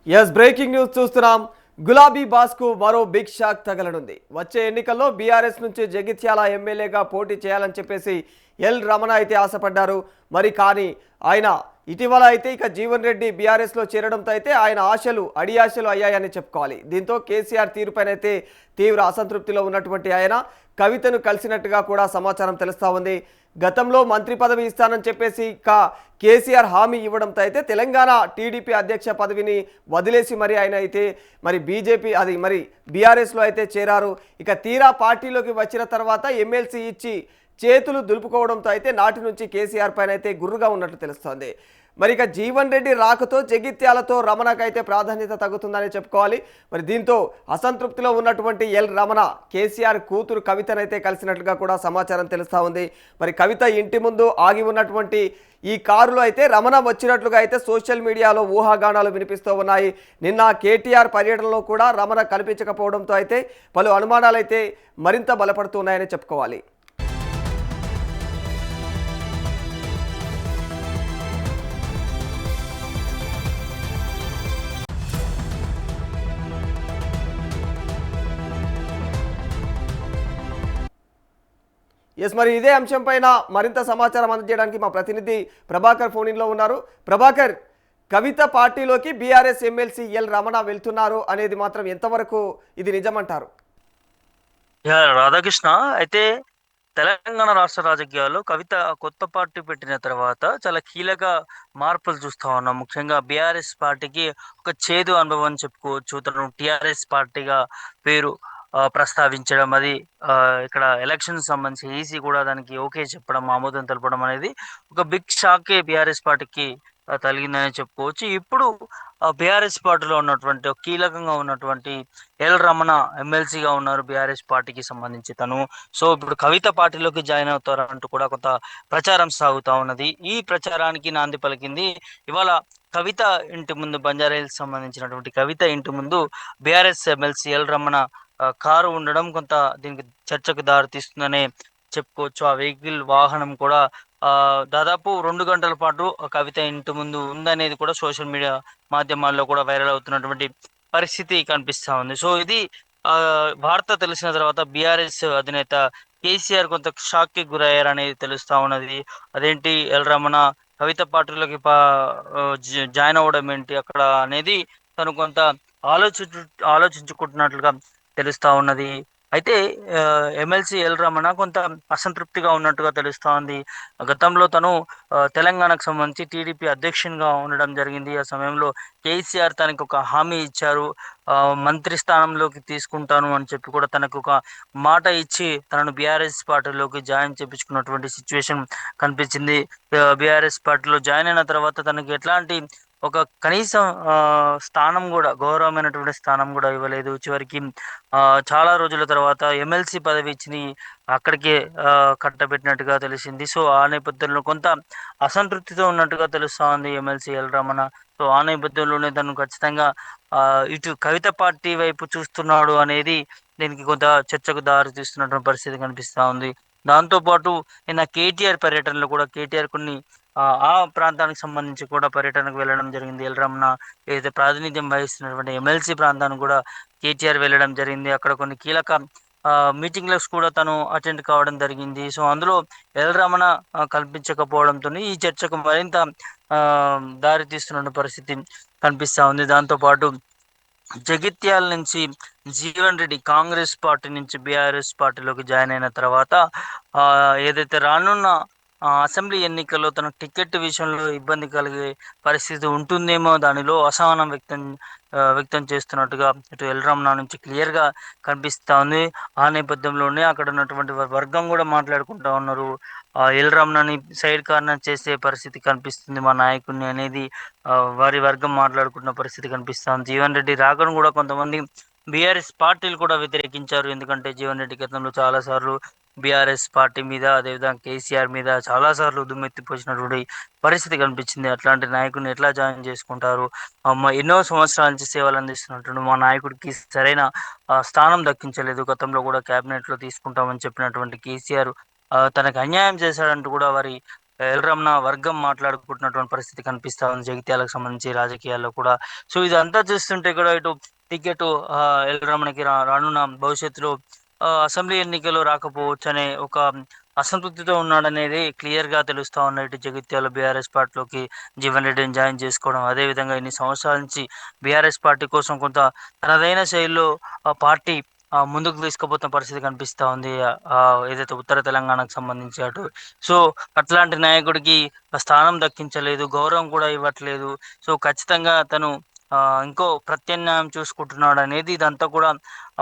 Yes breaking news చూస్తున్నాం. గులాబీ బాస్కు మరో బిగ్ షాక్ తగలనుంది. వచ్చే ఎన్నికల్లో బీఆర్ఎస్ నుంచి జగిత్యాల ఎమ్మెల్యేగా పోటీ చేయాలని చెప్పేసి ఎల్ రమణ అయితే ఆశపడ్డారు. మరి కానీ ఆయన ఇటీవల అయితే ఇక జీవన్ రెడ్డి బీఆర్ఎస్లో చేరడంతో అయితే ఆయన ఆశలు అడియాశలు అయ్యాయని చెప్పుకోవాలి. దీంతో కేసీఆర్ తీరుపైన అయితే తీవ్ర అసంతృప్తిలో ఉన్నటువంటి ఆయన కవితను కలిసినట్టుగా కూడా సమాచారం తెలుస్తూ ఉంది. గతంలో మంత్రి పదవి ఇస్తానని చెప్పేసి కేసీఆర్ హామీ ఇవ్వడంతో అయితే తెలంగాణ టీడీపీ అధ్యక్ష పదవిని వదిలేసి మరి ఆయన అయితే మరి బీజేపీ అది మరి బీఆర్ఎస్లో అయితే చేరారు. ఇక తీరా పార్టీలోకి వచ్చిన తర్వాత ఎమ్మెల్సీ ఇచ్చి చేతులు దులుపుకోవడంతో అయితే నాటి నుంచి కేసీఆర్ పైన అయితే గుర్రుగా ఉన్నట్లు తెలుస్తోంది. మరి ఇక జీవన్ రెడ్డి రాకతో జగిత్యాలతో రమణకైతే ప్రాధాన్యత తగ్గుతుందని చెప్పుకోవాలి. మరి దీంతో అసంతృప్తిలో ఉన్నటువంటి ఎల్ రమణ కేసీఆర్ కూతురు కవితనైతే కలిసినట్లుగా కూడా సమాచారం తెలుస్తూ ఉంది. మరి కవిత ఇంటి ముందు ఆగి ఉన్నటువంటి ఈ కారులో అయితే రమణ వచ్చినట్లుగా అయితే సోషల్ మీడియాలో ఊహాగానాలు వినిపిస్తూ ఉన్నాయి. నిన్న కేటీఆర్ పర్యటనలో కూడా రమణ కనిపించకపోవడంతో అయితే పలు అనుమానాలు అయితే మరింత బలపడుతున్నాయని చెప్పుకోవాలి. ఎస్ మరి ఇదే అంశం పైన మరింత సమాచారం అందజేయడానికి మా ప్రతినిధి ప్రభాకర్ ఫోన్లో ఉన్నారు. ప్రభాకర్, కవిత పార్టీలోకి బీఆర్ఎస్ ఎమ్మెల్సీ ఎల్ రమణ వెళ్తున్నారు అనేది మాత్రం ఎంతవరకు ఇది నిజమంటారు? రాధాకృష్ణ అయితే తెలంగాణ రాష్ట్ర రాజకీయాల్లో కవిత కొత్త పార్టీ పెట్టిన తర్వాత చాలా కీలక మార్పులు చూస్తా ఉన్నాం. ముఖ్యంగా బీఆర్ఎస్ పార్టీకి ఒక చేదు అనుభవం అని చెప్పుకోవచ్చు. తను టీఆర్ఎస్ పార్టీగా పేరు ప్రస్తావించడం, అది ఇక్కడ ఎలక్షన్ సంబంధించి ఈసీ కూడా దానికి ఓకే చెప్పడం, ఆమోదం తెలపడం అనేది ఒక బిగ్ షాకే బీఆర్ఎస్ పార్టీకి తగిలిందని చెప్పుకోవచ్చు. ఇప్పుడు బీఆర్ఎస్ పార్టీలో ఉన్నటువంటి కీలకంగా ఉన్నటువంటి ఎల్ రమణ ఎమ్మెల్సీగా ఉన్నారు బీఆర్ఎస్ పార్టీకి సంబంధించి తను. సో ఇప్పుడు కవిత పార్టీలోకి జాయిన్ అవుతారంటూ కూడా కొంత ప్రచారం సాగుతా ఉన్నది. ఈ ప్రచారానికి నాంది పలికింది ఇవాళ కవిత ఇంటి ముందు, బంజారాహిల్స్ సంబంధించినటువంటి కవిత ఇంటి ముందు BRS MLC L Ramana car ఉండడం కొంత దీనికి చర్చకు దారి తీస్తుందనే చెప్పుకోవచ్చు. ఆ వెహికల్ వాహనం కూడా దాదాపు 2 గంటల పాటు కవిత ఇంటి ముందు ఉందనేది కూడా సోషల్ మీడియా మాధ్యమాల్లో కూడా వైరల్ అవుతున్నటువంటి పరిస్థితి కనిపిస్తా ఉంది. సో ఇది వార్త తెలిసిన తర్వాత బీఆర్ఎస్ అధినేత కేసీఆర్ కొంత షాక్ కి గురయ్యారనేది తెలుస్తా ఉన్నది. అదేంటి ఎల్ రమణ కవిత పార్టీలోకి జాయిన్ అవ్వడం ఏంటి అక్కడ అనేది తను కొంత ఆలోచించుకుంటున్నట్లుగా తెలుస్తా ఉన్నది. అయితే ఎమ్మెల్సీ ఎల్ రమణ కొంత అసంతృప్తిగా ఉన్నట్టుగా తెలుస్తా ఉంది. గతంలో తను తెలంగాణకు సంబంధించి టీడీపీ అధ్యక్షునిగా ఉండడం జరిగింది. ఆ సమయంలో కేసీఆర్ తనకు ఒక హామీ ఇచ్చారు, మంత్రి స్థానంలోకి తీసుకుంటాను అని చెప్పి కూడా తనకు ఒక మాట ఇచ్చి తనను బీఆర్ఎస్ పార్టీలోకి జాయిన్ చేపించుకున్నటువంటి సిచ్యువేషన్ కనిపించింది. బీఆర్ఎస్ పార్టీలో జాయిన్ అయిన తర్వాత తనకి ఎట్లాంటి ఒక కనీసం స్థానం కూడా, గౌరవమైనటువంటి స్థానం కూడా ఇవ్వలేదు. చివరికి చాలా రోజుల తర్వాత ఎమ్మెల్సీ పదవి ఇచ్చి అక్కడికే కట్టబెట్టినట్టుగా తెలిసింది. సో ఆ నేపథ్యంలో కొంత అసంతృప్తితో ఉన్నట్టుగా తెలుస్తా ఉంది ఎమ్మెల్సీ ఎల్ రమణ. సో ఆ నేపథ్యంలోనే తను ఖచ్చితంగా ఇటు కవిత పార్టీ వైపు చూస్తున్నాడు అనేది దీనికి కొంత చర్చకు దారి తీస్తున్నటువంటి పరిస్థితి కనిపిస్తా ఉంది. దాంతోపాటు నిన్న కేటీఆర్ పర్యటనలో కూడా కేటీఆర్ కొన్ని ఆ ప్రాంతానికి సంబంధించి కూడా పర్యటనకు వెళ్ళడం జరిగింది. ఎల్ రమణ ఏదైతే ప్రాతినిధ్యం వహిస్తున్నటువంటి ఎమ్మెల్సీ ప్రాంతానికి కూడా కేటీఆర్ వెళ్ళడం జరిగింది. అక్కడ కొన్ని కీలక మీటింగ్లకు కూడా తను అటెండ్ కావడం జరిగింది. సో అందులో ఎల్ రమణ కల్పించకపోవడంతో ఈ చర్చకు మరింత దారి తీస్తున్న పరిస్థితి కనిపిస్తా ఉంది. దాంతోపాటు జగిత్యాల నుంచి జీవన్ రెడ్డి కాంగ్రెస్ పార్టీ నుంచి బీఆర్ఎస్ పార్టీలోకి జాయిన్ అయిన తర్వాత ఏదైతే రానున్న అసెంబ్లీ ఎన్నికల్లో తన టికెట్ విషయంలో ఇబ్బంది కలిగే పరిస్థితి ఉంటుందేమో, దానిలో అసహనం వ్యక్తం చేస్తున్నట్టుగా ఇటు ఎల్ రమణ నుంచి క్లియర్గా కనిపిస్తూ ఉంది. ఆ నేపథ్యంలోనే అక్కడ ఉన్నటువంటి వర్గం కూడా మాట్లాడుకుంటా ఉన్నారు, ఎల్ రమణని సైడ్ కార్నర్ చేసే పరిస్థితి కనిపిస్తుంది మా నాయకుడిని అనేది వారి వర్గం మాట్లాడుకున్న పరిస్థితి కనిపిస్తుంది. జీవన్ రెడ్డి రాకను కూడా కొంతమంది బీఆర్ఎస్ పార్టీలు కూడా వ్యతిరేకించారు. ఎందుకంటే జీవన్ రెడ్డి గతంలో చాలాసార్లు బీఆర్ఎస్ పార్టీ మీద, అదేవిధంగా కేసీఆర్ మీద చాలాసార్లు దుమ్మెత్తిపోసినటువంటి పరిస్థితి కనిపించింది. అట్లాంటి నాయకుడిని ఎట్లా జాయిన్ చేసుకుంటారు, ఎన్నో సంవత్సరాల నుంచి సేవలు అందిస్తున్నట్టు మా నాయకుడికి సరైన స్థానం దక్కించలేదు, గతంలో కూడా క్యాబినెట్లో తీసుకుంటామని చెప్పినటువంటి కేసీఆర్ తనకు అన్యాయం చేశాడంటూ కూడా వారి ఎల్రమణ వర్గం మాట్లాడుకుంటున్నటువంటి పరిస్థితి కనిపిస్తా ఉంది జగిత్యాలకు సంబంధించి రాజకీయాల్లో కూడా. సో ఇదంతా చూస్తుంటే కూడా ఇటు టికెట్ ఎల్రమణకి రానున్న భవిష్యత్తులో అసెంబ్లీ ఎన్నికలు రాకపోవచ్చు అనే ఒక అసంతృప్తితో ఉన్నాడనేది క్లియర్ గా తెలుస్తా ఉన్నాయి. ఇటు జగిత్యాల బీఆర్ఎస్ పార్టీలోకి జీవన్ రెడ్డిని జాయిన్ చేసుకోవడం, అదే విధంగా ఇన్ని సంవత్సరాల నుంచి బీఆర్ఎస్ పార్టీ కోసం కొంత తనదైన శైలిలో ఆ పార్టీ ముందుకు తీసుకుపోతున్న పరిస్థితి కనిపిస్తా ఉంది. ఏదైతే ఉత్తర తెలంగాణకు సంబంధించి అటు సో అట్లాంటి నాయకుడికి స్థానం దక్కించలేదు, గౌరవం కూడా ఇవ్వట్లేదు. సో ఖచ్చితంగా తను ఆ, ఇంకో ప్రత్యామ్నాయం చూసుకుంటున్నాడు అనేది ఇదంతా కూడా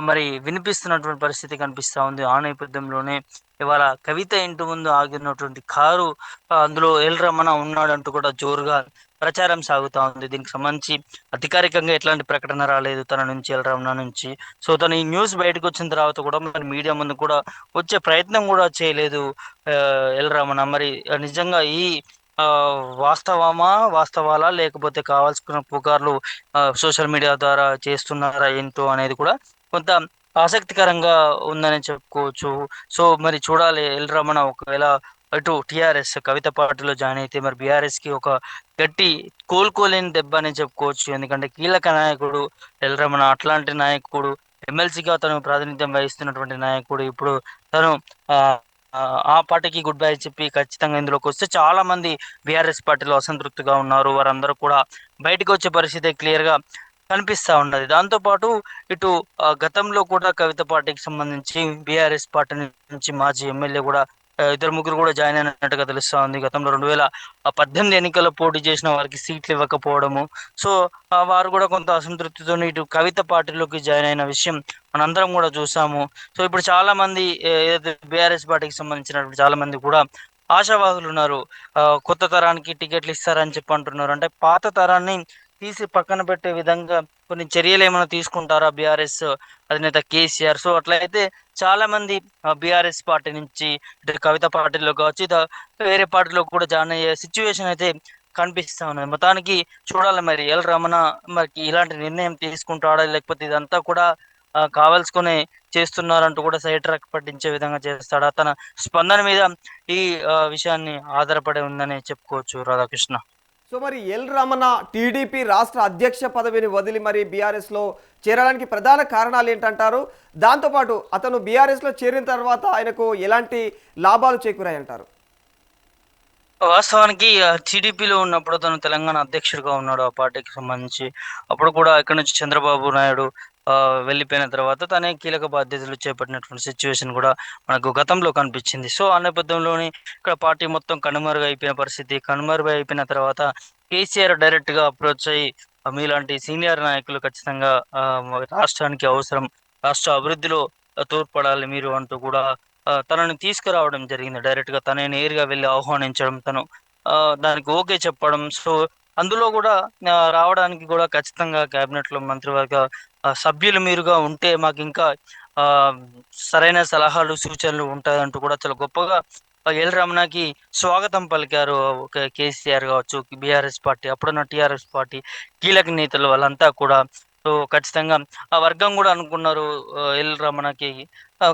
మరి వినిపిస్తున్నటువంటి పరిస్థితి కనిపిస్తా ఉంది. ఆ నేపథ్యంలోనే ఇవాళ కవిత ఇంటి ముందు ఆగినటువంటి కారు అందులో ఎల్ రమణ ఉన్నాడంటూ కూడా జోరుగా ప్రచారం సాగుతా ఉంది. దీనికి సంబంధించి అధికారికంగా ఎట్లాంటి ప్రకటన రాలేదు తన నుంచి, ఎల్ రమణ నుంచి. సో తను ఈ న్యూస్ బయటకు వచ్చిన తర్వాత కూడా మరి మీడియా ముందు కూడా వచ్చే ప్రయత్నం కూడా చేయలేదు ఆ, ఎల్ రమణ. మరి నిజంగా ఈ ఆ, వాస్తవాలా లేకపోతే కావాల్సుకున్న పుకార్లు సోషల్ మీడియా ద్వారా చేస్తున్నారా ఏంటో అనేది కూడా కొంత ఆసక్తికరంగా ఉందని చెప్పుకోవచ్చు. సో మరి చూడాలి ఎల్ రమణ ఒకవేళ అటు టిఆర్ఎస్ కవిత పార్టీలో జాయిన్ అయితే మరి బీఆర్ఎస్ కి ఒక గట్టి కోలుకోలేని దెబ్బ అని చెప్పుకోవచ్చు. ఎందుకంటే కీలక నాయకుడు ఎల్ రమణ, అట్లాంటి నాయకుడు, ఎమ్మెల్సీగా తను ప్రాతినిధ్యం వహిస్తున్నటువంటి నాయకుడు ఇప్పుడు తను ఆ ఆ ఆ పార్టీకి గుడ్ బై చెప్పి ఖచ్చితంగా ఇందులోకి వస్తే చాలా మంది బీఆర్ఎస్ పార్టీలో అసంతృప్తిగా ఉన్నారు. వారందరూ కూడా బయటకు వచ్చే పరిస్థితి క్లియర్ గా కనిపిస్తా ఉన్నది. దాంతో పాటు ఇటు గతంలో కూడా కవిత పార్టీకి సంబంధించి బీఆర్ఎస్ పార్టీ నుంచి మాజీ ఎమ్మెల్యే కూడా ఇద్దరు ముగ్గురు కూడా జాయిన్ అయినట్టుగా తెలుస్తా ఉంది. గతంలో 2018 ఎన్నికల్లో పోటీ చేసిన వారికి సీట్లు ఇవ్వకపోవడము. సో వారు కూడా కొంత అసంతృప్తితో ఇటు కవిత పార్టీలోకి జాయిన్ అయిన విషయం మనందరం కూడా చూసాము. సో ఇప్పుడు చాలా మంది ఏదైతే బీఆర్ఎస్ పార్టీకి సంబంధించినటువంటి చాలా మంది కూడా ఆశావాహులు ఉన్నారు. కొత్త తరానికి టికెట్లు ఇస్తారని చెప్పి అంటున్నారు. అంటే పాత తరాన్ని తీసి పక్కన పెట్టే విధంగా కొన్ని చర్యలు ఏమైనా తీసుకుంటారా బీఆర్ఎస్ అధినేత కేసీఆర్? సో అట్లయితే చాలా మంది బీఆర్ఎస్ పార్టీ నుంచి ఇటు కవిత పార్టీలో కావచ్చు, ఇక వేరే పార్టీలో కూడా జాయిన్ అయ్యే సిచ్యువేషన్ అయితే కనిపిస్తా ఉన్నది. మొత్తానికి చూడాలి మరి ఎల్ రమణ మరి ఇలాంటి నిర్ణయం తీసుకుంటాడా, లేకపోతే ఇదంతా కూడా కావాల్సుకునే చేస్తున్నారంటూ కూడా సైడ్ ట్రాక్ పట్టించే విధంగా చేస్తాడా? తన స్పందన మీద ఈ విషయాన్ని ఆధారపడి ఉందని చెప్పుకోవచ్చు రాధాకృష్ణ. సో మరి ఎల్ రమణ టీడీపీ రాష్ట్ర అధ్యక్ష పదవిని వదిలి మరి బీఆర్ఎస్లో చేరడానికి ప్రధాన కారణాలు ఏంటంటారు? దాంతోపాటు అతను బీఆర్ఎస్లో చేరిన తర్వాత ఆయనకు ఎలాంటి లాభాలు చేకూరాయంటారు? వాస్తవానికి టీడీపీలో ఉన్నప్పుడు తను తెలంగాణ అధ్యక్షుడిగా ఉన్నాడు ఆ పార్టీకి సంబంధించి. అప్పుడు కూడా ఇక్కడ నుంచి చంద్రబాబు నాయుడు వెళ్ళిపోయిన తర్వాత తనే కీలక బాధ్యతలు చేపట్టినటువంటి సిచ్యువేషన్ కూడా మనకు గతంలో కనిపించింది. సో ఆ నేపథ్యంలోనే ఇక్కడ పార్టీ మొత్తం కనుమరుగు అయిపోయిన పరిస్థితి. కనుమరుగు అయిపోయిన తర్వాత కేసీఆర్ డైరెక్ట్ గా అప్రోచ్ అయ్యి మీలాంటి సీనియర్ నాయకులు ఖచ్చితంగా రాష్ట్రానికి అవసరం, రాష్ట్ర అభివృద్ధిలో తోడ్పడాలి మీరు అంటూ కూడా తనని తీసుకురావడం జరిగింది. డైరెక్ట్ గా తనే నేరుగా వెళ్ళి ఆహ్వానించడం, తను దానికి ఓకే చెప్పడం. సో అందులో కూడా రావడానికి కూడా ఖచ్చితంగా కేబినెట్ లో మంత్రివర్గ సభ్యులు మీరుగా ఉంటే మాకు ఇంకా ఆ సరైన సలహాలు సూచనలు ఉంటాయంటూ కూడా చాలా గొప్పగా ఎల్ రమణకి స్వాగతం పలికారు. కేసీఆర్ కావచ్చు, బీఆర్ఎస్ పార్టీ, అప్పుడున్న టీఆర్ఎస్ పార్టీ కీలక నేతలు వాళ్ళంతా కూడా. సో ఖచ్చితంగా ఆ వర్గం కూడా అనుకున్నారు ఎల్ రమణకి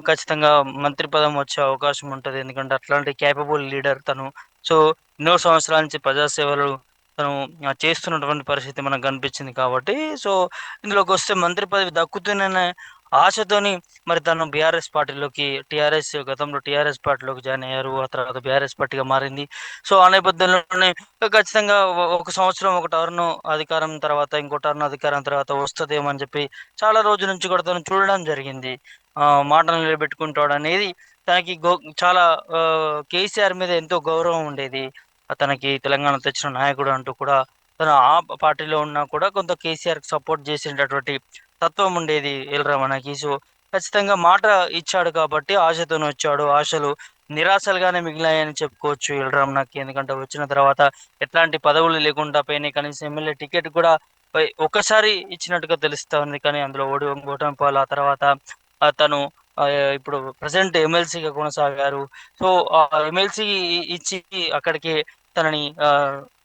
ఖచ్చితంగా మంత్రి పదం వచ్చే అవకాశం ఉంటుంది. ఎందుకంటే అట్లాంటి క్యాపబుల్ లీడర్ తను. సో ఎన్నో సంవత్సరాల నుంచి ప్రజాసేవలు తను చేస్తున్నటువంటి పరిస్థితి మనకు కనిపించింది కాబట్టి, సో ఇందులోకి వస్తే మంత్రి పదవి దక్కుతుందనే ఆశతోని మరి తను బీఆర్ఎస్ పార్టీలోకి, టీఆర్ఎస్ గతంలో టీఆర్ఎస్ పార్టీలోకి జాయిన్ అయ్యారు. ఆ తర్వాత బీఆర్ఎస్ పార్టీగా మారింది. సో ఆ నేపథ్యంలోనే ఖచ్చితంగా ఒక సంవత్సరం ఒక టర్న్ అధికారం తర్వాత ఇంకో టర్న్ అధికారం తర్వాత వస్తుందేమో అని చెప్పి చాలా రోజుల నుంచి కూడా తను చూడడం జరిగింది. మాటలు నిలబెట్టుకుంటాడు అనేది తనకి చాలా కేసీఆర్ మీద ఎంతో గౌరవం ఉండేది. తనకి తెలంగాణ తెచ్చిన నాయకుడు అంటూ కూడా తను ఆ పార్టీలో ఉన్నా కూడా కొంత కేసీఆర్ కి సపోర్ట్ చేసేటటువంటి తత్వం ఉండేది ఎల్ రమణకి. సో ఖచ్చితంగా మాట ఇచ్చాడు కాబట్టి ఆశతోనే వచ్చాడు. ఆశలు నిరాశలుగానే మిగిలాయని చెప్పుకోవచ్చు ఎల్ రమణకి. ఎందుకంటే వచ్చిన తర్వాత ఎట్లాంటి పదవులు లేకుండా పోయినాయి. కనీసం ఎమ్మెల్యే టికెట్ కూడా ఒక్కసారి ఇచ్చినట్టుగా తెలుస్తా ఉంది. కానీ అందులో ఓటమి పాలు. ఆ తర్వాత తను ఆ, ఇప్పుడు ప్రజెంట్ ఎమ్మెల్సీగా కొనసాగారు. సో ఆ ఎమ్మెల్సీ ఇచ్చి అక్కడికి తనని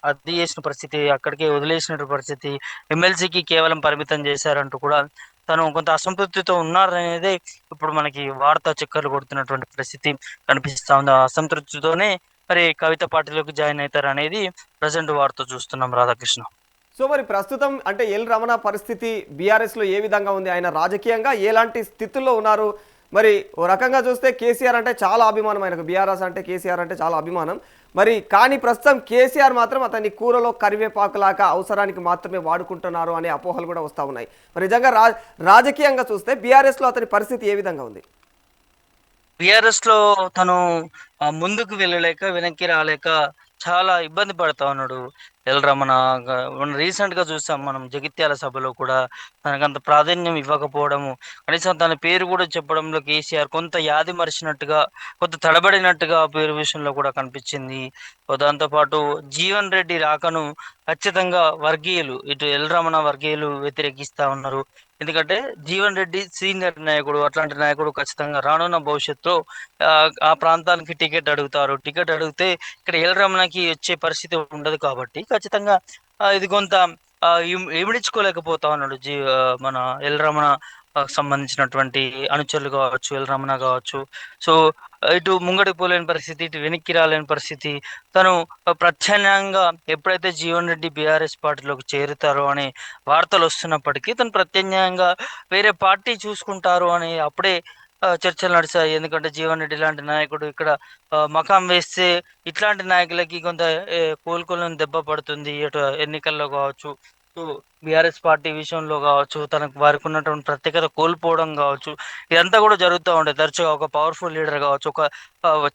అది చేసిన పరిస్థితి, అక్కడికే వదిలేసిన పరిస్థితి, ఎమ్మెల్సీకి కేవలం పరిమితం చేశారంటూ కూడా తను కొంత అసంతృప్తితో ఉన్నారనేదే ఇప్పుడు మనకి వార్తా చక్కర్లు కొడుతున్నటువంటి పరిస్థితి కనిపిస్తా ఉంది. ఆ అసంతృప్తితోనే మరి కవిత పార్టీలోకి జాయిన్ అవుతారు అనేది ప్రజెంట్ వార్త చూస్తున్నాం రాధాకృష్ణ. సో మరి ప్రస్తుతం అంటే ఎల్ రమణ పరిస్థితి బీఆర్ఎస్లో ఏ విధంగా ఉంది? ఆయన రాజకీయంగా ఎలాంటి స్థితుల్లో ఉన్నారు? మరి ఓ రకంగా చూస్తే కేసీఆర్ అంటే చాలా అభిమానం ఆయనకు, బీఆర్ఎస్ అంటే కేసీఆర్ అంటే చాలా అభిమానం. మరి కానీ ప్రస్తుతం కేసీఆర్ మాత్రం అతన్ని కూరలో కరివేపాకులాగా అవసరానికి మాత్రమే వాడుకుంటున్నారు అనే అపోహలు కూడా వస్తూ ఉన్నాయి. మరి నిజంగా రాజకీయంగా చూస్తే బీఆర్ఎస్లో అతని పరిస్థితి ఏ విధంగా ఉంది? బీఆర్ఎస్ లో తను ముందుకు వెళ్ళలేక వెనక్కి రాలేక చాలా ఇబ్బంది పడతా ఉన్నాడు ఎల్ రమణ. రీసెంట్ గా చూసాం మనం జగిత్యాల సభలో కూడా తనకంత ప్రాధాన్యం ఇవ్వకపోవడము, కనీసం తన పేరు కూడా చెప్పడంలో కేసీఆర్ కొంత యాది మరిచినట్టుగా, కొంత తడబడినట్టుగా పేరు విషయంలో కూడా కనిపించింది. దాంతోపాటు జీవన్ రెడ్డి రాకను ఖచ్చితంగా వర్గీయులు, ఇటు ఎల్ రమణ వర్గీయులు వ్యతిరేకిస్తా ఉన్నారు. ఎందుకంటే జీవన్ రెడ్డి సీనియర్ నాయకుడు, అట్లాంటి నాయకుడు ఖచ్చితంగా రానున్న భవిష్యత్తులో ఆ ఆ ప్రాంతానికి టికెట్ అడుగుతారు. టికెట్ అడిగితే ఇక్కడ ఎల్ రమణకి వచ్చే పరిస్థితి ఉండదు కాబట్టి ఖచ్చితంగా ఇది కొంత ఇమిడించుకోలేకపోతా ఉన్నాడు మన ఎల్ రమణ సంబంధించినటువంటి అనుచరులు కావచ్చు, ఎల్ రమణ కావచ్చు. సో ఇటు ముంగడికి పోలేని పరిస్థితి, ఇటు వెనక్కి రాలేని పరిస్థితి. తను ప్రత్యామ్నాయంగా ఎప్పుడైతే జీవన్ రెడ్డి బీఆర్ఎస్ పార్టీలోకి చేరుతారో అనే వార్తలు వస్తున్నప్పటికీ తను ప్రత్యామ్నాయంగా వేరే పార్టీ చూసుకుంటారు అని అప్పుడే చర్చలు నడిచాయి. ఎందుకంటే జీవన్ రెడ్డి లాంటి నాయకుడు ఇక్కడ మకాం వేస్తే ఇట్లాంటి నాయకులకి కొంత కోలుకోలేని దెబ్బ పడుతుంది, అటు ఎన్నికల్లో కావచ్చు, బీఆర్ఎస్ పార్టీ విషయంలో కావచ్చు, తనకు వారికి ఉన్నటువంటి ప్రత్యేకత కోల్పోవడం కావచ్చు. ఇదంతా కూడా జరుగుతూ ఉండేది. తరచుగా ఒక పవర్ఫుల్ లీడర్ కావచ్చు, ఒక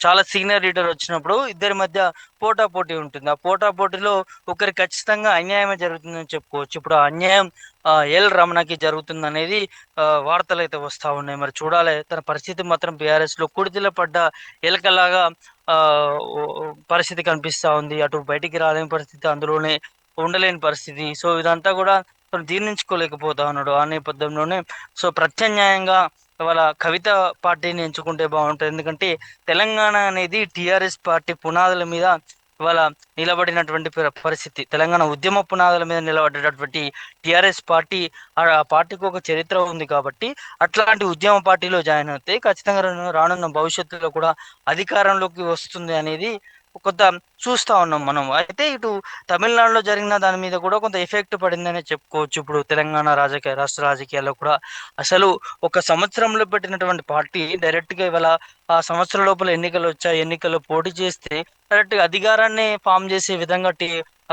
చాలా సీనియర్ లీడర్ వచ్చినప్పుడు ఇద్దరి మధ్య పోటాపోటీ ఉంటుంది. ఆ పోటాపోటీలో ఒకరికి ఖచ్చితంగా అన్యాయమే జరుగుతుందని చెప్పుకోవచ్చు. ఇప్పుడు ఆ అన్యాయం ఎల్ రమణకి జరుగుతుంది అనేది వార్తలు అయితే వస్తూ ఉన్నాయి. మరి చూడాలి, తన పరిస్థితి మాత్రం బీఆర్ఎస్ లో కుడితిలో పడ్డ ఎలకలాగా ఆ పరిస్థితి కనిపిస్తా ఉంది. అటు బయటికి రాలేని పరిస్థితి, అందులోనే ఉండలేని పరిస్థితి. సో ఇదంతా కూడా తను జీర్ణించుకోలేకపోతా ఉన్నాడు. ఆ నేపథ్యంలోనే సో ప్రత్యామ్నాయంగా ఇవాళ కవిత పార్టీని ఎంచుకుంటే బాగుంటుంది. ఎందుకంటే తెలంగాణ అనేది టిఆర్ఎస్ పార్టీ పునాదుల మీద ఇవాళ నిలబడినటువంటి పరిస్థితి. తెలంగాణ ఉద్యమ పునాదుల మీద నిలబడేటటువంటి టిఆర్ఎస్ పార్టీ, ఆ పార్టీకి ఒక చరిత్ర ఉంది కాబట్టి అట్లాంటి ఉద్యమ పార్టీలో జాయిన్ అవుతే ఖచ్చితంగా రానున్న భవిష్యత్తులో కూడా అధికారంలోకి వస్తుంది అనేది కొంత చూస్తా ఉన్నాం మనం. అయితే ఇటు తమిళనాడులో జరిగిన దాని మీద కూడా కొంత ఎఫెక్ట్ పడిందనే చెప్పుకోవచ్చు. ఇప్పుడు తెలంగాణ రాష్ట్ర రాజకీయాల్లో కూడా అసలు ఒక సంవత్సరంలో పెట్టినటువంటి పార్టీ డైరెక్ట్ గా ఇవాళ ఆ సంవత్సరం లోపల ఎన్నికలు వచ్చాయి, ఎన్నికల్లో పోటీ చేస్తే డైరెక్ట్ గా అధికారాన్ని ఫామ్ చేసే విధంగా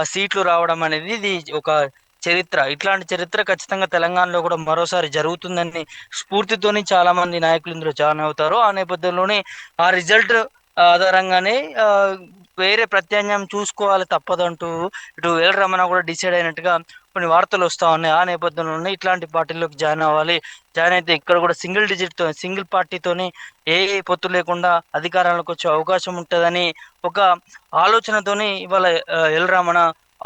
ఆ సీట్లు రావడం అనేది ఇది ఒక చరిత్ర. ఇట్లాంటి చరిత్ర ఖచ్చితంగా తెలంగాణలో కూడా మరోసారి జరుగుతుందని స్ఫూర్తితోని చాలా మంది నాయకులు ఇందులో జాయిన్ అవుతారు. ఆ నేపథ్యంలోనే ఆ రిజల్ట్ ఆధారంగానే వేరే ప్రత్యామ్నాయం చూసుకోవాలి తప్పదంటూ ఇటు ఎల్ రమణ కూడా డిసైడ్ అయినట్టుగా కొన్ని వార్తలు వస్తా ఉన్నాయి. ఆ నేపథ్యంలోనే ఇట్లాంటి పార్టీలోకి జాయిన్ అవ్వాలి, జాయిన్ అయితే ఇక్కడ కూడా సింగిల్ పార్టీతోని ఏ పొత్తు లేకుండా అధికారంలోకి వచ్చే అవకాశం ఉంటుందని ఒక ఆలోచనతోని ఇవాళ ఎల్ రమణ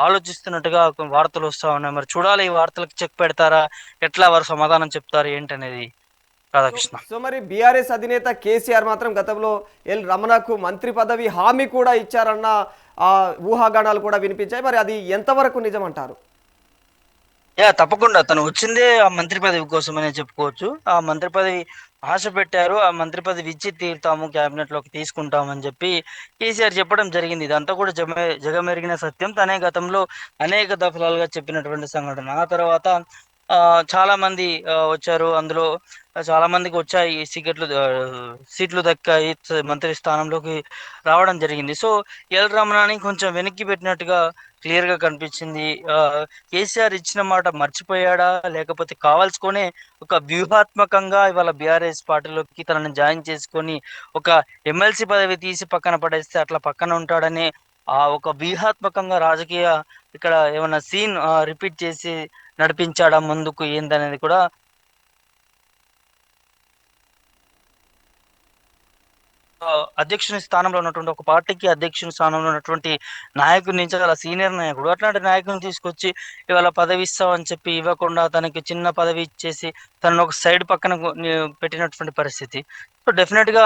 ఆలోచిస్తున్నట్టుగా వార్తలు వస్తా ఉన్నాయి. మరి చూడాలి, ఈ వార్తలకు చెక్ పెడతారా, ఎట్లా వారు సమాధానం చెప్తారు ఏంటనేది సో రాధాకృష్ణ. సో మరి బీఆర్ఎస్ అధినేత కేసీఆర్ మాత్రం గతంలో ఎల్ రమణకు మంత్రి పదవి హామీ కూడా ఇచ్చారన్న ఊహాగానాలు కూడా వినిపించాయి. మరి అది ఎంతవరకు నిజమంటారు? తప్పకుండా తను వచ్చిందే ఆ మంత్రి పదవి కోసమనే చెప్పుకోవచ్చు. ఆ మంత్రి పదవి ఆశ పెట్టారు. ఆ మంత్రి పదవి ఇచ్చి తీరుతాము, క్యాబినెట్ లోకి తీసుకుంటామని చెప్పి కేసీఆర్ చెప్పడం జరిగింది. ఇదంతా కూడా జగమెరిగిన సత్యం. తనే గతంలో అనేక దఫలాలుగా చెప్పినటువంటి సంఘటన. ఆ తర్వాత చాలా మంది వచ్చారు. అందులో చాలా మందికి వచ్చాయి సీట్లు దక్కాయి, మంత్రి స్థానంలోకి రావడం జరిగింది. సో ఎల్ రమణని కొంచెం వెనక్కి పెట్టినట్టుగా క్లియర్ గా కనిపించింది. కేసీఆర్ ఇచ్చిన మాట మర్చిపోయాడా, లేకపోతే కావాల్సుకొనే ఒక వ్యూహాత్మకంగా ఇవాళ బీఆర్ఎస్ పార్టీలోకి తనని జాయిన్ చేసుకొని ఒక ఎమ్మెల్సీ పదవి తీసి పక్కన పడేస్తే అట్లా పక్కన ఉంటాడని ఒక వ్యూహాత్మకంగా రాజకీయ ఇక్కడ ఏమైనా సీన్ రిపీట్ చేసి నడిపించాడా ముందుకు ఏందనేది కూడా అధ్యక్షుని స్థానంలో ఉన్నటువంటి ఒక పార్టీకి అధ్యక్షుని స్థానంలో ఉన్నటువంటి నాయకుడి చాలా సీనియర్ నాయకుడు, అట్లాంటి నాయకుని తీసుకొచ్చి ఇవాళ పదవి ఇస్తామని చెప్పి ఇవ్వకుండా తనకి చిన్న పదవి ఇచ్చేసి తనను ఒక సైడ్ పక్కన పెట్టినటువంటి పరిస్థితి. సో డెఫినెట్ గా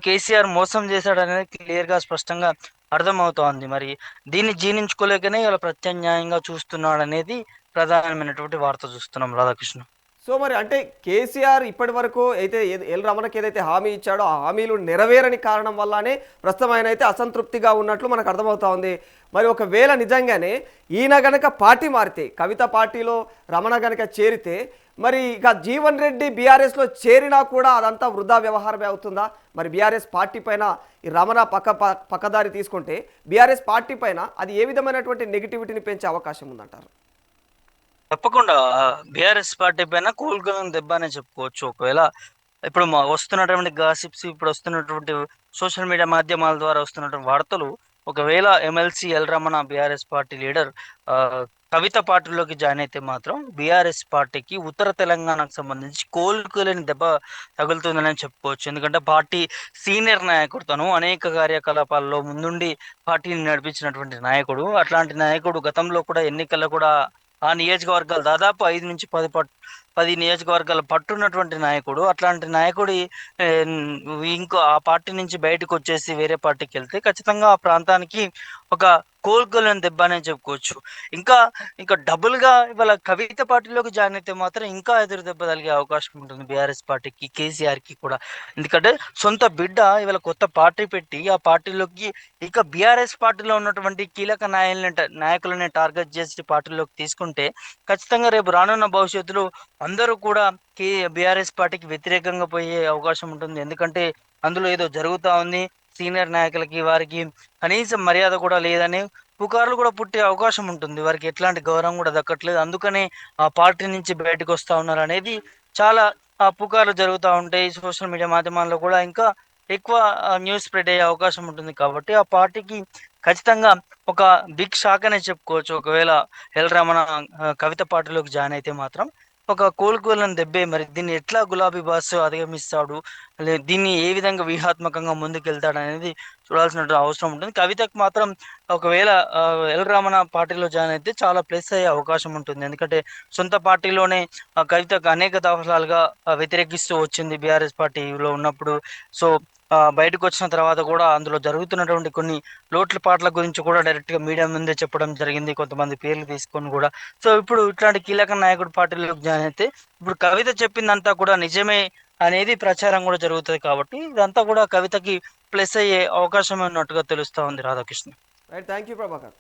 కేసీఆర్ మోసం చేశాడనేది క్లియర్ గా స్పష్టంగా అర్థమవుతోంది. మరి దీన్ని జీర్ణించుకోలేకనే ఇవాళ ప్రత్యామ్నాయంగా చూస్తున్నాడు అనేది ప్రధానమైనటువంటి వార్త చూస్తున్నాం రాధాకృష్ణ. సో మరి అంటే కేసీఆర్ ఇప్పటి వరకు అయితే ఎల్ రమణకి ఏదైతే హామీ ఇచ్చాడో ఆ హామీలు నెరవేరని కారణం వల్లనే ప్రస్తుతం ఆయన అయితే అసంతృప్తిగా ఉన్నట్లు మనకు అర్థమవుతా ఉంది. మరి ఒకవేళ నిజంగానే ఈయన గనక పార్టీ మారితే, కవిత పార్టీలో రమణ గనక చేరితే, మరి ఇక జీవన్ రెడ్డి బీఆర్ఎస్లో చేరినా కూడా అదంతా వృధా వ్యవహారమే అవుతుందా? మరి బీఆర్ఎస్ పార్టీ పైన ఈ రమణ పక్కదారి తీసుకుంటే బీఆర్ఎస్ పార్టీ పైన అది ఏ విధమైనటువంటి నెగిటివిటీని పెంచే అవకాశం ఉందంటారు? తప్పకుండా బీఆర్ఎస్ పార్టీ పైన కూల్గొని దెబ్బ అనే చెప్పుకోవచ్చు. ఒకవేళ ఇప్పుడు వస్తున్నటువంటి గాసిప్స్, ఇప్పుడు వస్తున్నటువంటి సోషల్ మీడియా మాధ్యమాల ద్వారా వస్తున్నటువంటి వార్తలు, ఒకవేళ MLC L Ramana BRS party leader Kavitha పార్టీలోకి జాయిన్ అయితే మాత్రం బీఆర్ఎస్ పార్టీకి ఉత్తర తెలంగాణకు సంబంధించి కోలుకోలేని దెబ్బ తగులుతుందని చెప్పుకోవచ్చు. ఎందుకంటే పార్టీ సీనియర్ నాయకుడు, తను అనేక కార్యకలాపాల్లో ముందుండి పార్టీని నడిపించినటువంటి నాయకుడు. అట్లాంటి నాయకుడు గతంలో కూడా ఎన్నికల్లో కూడా ఆ నియోజకవర్గాలు దాదాపు 5 నుంచి 10 నియోజకవర్గాలు పట్టున్నటువంటి నాయకుడు. అట్లాంటి నాయకుడి ఏ, ఇంకో ఆ పార్టీ నుంచి బయటకు వచ్చేసి వేరే పార్టీకి వెళ్తే ఖచ్చితంగా ఆ ప్రాంతానికి ఒక కోలుకోలేని దెబ్బ అనే చెప్పుకోవచ్చు. ఇంకా ఇంకా డబుల్గా ఇవాళ కవిత పార్టీలోకి జాయిన్ అయితే మాత్రం ఇంకా ఎదురు దెబ్బ తగిలే అవకాశం ఉంటుంది బీఆర్ఎస్ పార్టీకి, కేసీఆర్కి కూడా. ఎందుకంటే సొంత బిడ్డ ఇవాళ కొత్త పార్టీ పెట్టి ఆ పార్టీలోకి ఇక బీఆర్ఎస్ పార్టీలో ఉన్నటువంటి కీలక నాయకులని టార్గెట్ చేసి పార్టీలోకి తీసుకుంటే ఖచ్చితంగా రేపు రానున్న భవిష్యత్తులో అందరూ కూడా బీఆర్ఎస్ పార్టీకి వ్యతిరేకంగా పోయే అవకాశం ఉంటుంది. ఎందుకంటే అందులో ఏదో జరుగుతూ ఉంది, సీనియర్ నాయకులకి వారికి కనీసం మర్యాద కూడా లేదని పుకార్లు కూడా పుట్టే అవకాశం ఉంటుంది. వారికి ఎట్లాంటి గౌరవం కూడా దక్కట్లేదు, అందుకనే ఆ పార్టీ నుంచి బయటకు వస్తూ ఉన్నారు అనేది చాలా పుకార్లు జరుగుతూ ఉంటాయి. సోషల్ మీడియా మాధ్యమాల్లో కూడా ఇంకా ఎక్కువ న్యూస్ స్ప్రెడ్ అయ్యే అవకాశం ఉంటుంది. కాబట్టి ఆ పార్టీకి ఖచ్చితంగా ఒక బిగ్ షాక్ అనే చెప్పుకోవచ్చు. ఒకవేళ ఎల్ రమణ కవిత పార్టీలోకి జాయిన్ అయితే మాత్రం ఒక కోలుకోలేని దెబ్బే. మరి దీన్ని ఎట్లా గులాబీ బాస్ అధిగమిస్తాడు, దీన్ని ఏ విధంగా వ్యూహాత్మకంగా ముందుకెళ్తాడు అనేది చూడాల్సిన అవసరం ఉంటుంది. కవితకు మాత్రం ఒకవేళ ఎల్ రమణ పార్టీలో జాయిన్ అయితే చాలా ప్లస్ అయ్యే అవకాశం ఉంటుంది. ఎందుకంటే సొంత పార్టీలోనే కవితకు అనేక దఫాలుగా వ్యతిరేకిస్తూ వచ్చింది బీఆర్ఎస్ పార్టీలో ఉన్నప్పుడు. సో బయటకు వచ్చిన తర్వాత కూడా అందులో జరుగుతున్నటువంటి కొన్ని లోట్ల గురించి కూడా డైరెక్ట్గా మీడియా ముందే చెప్పడం జరిగింది, కొంతమంది పేర్లు తీసుకొని కూడా. సో ఇప్పుడు ఇట్లాంటి కీలక నాయకుడు పార్టీలోకి జాయిన్ అయితే ఇప్పుడు కవిత చెప్పిందంతా కూడా నిజమే అనేది ప్రచారం కూడా జరుగుతుంది. కాబట్టి ఇదంతా కూడా కవితకి ప్లస్ అయ్యే అవకాశం ఉన్నట్టుగా తెలుస్తా ఉంది Radhakrishna. Right, thank you Prabhakar.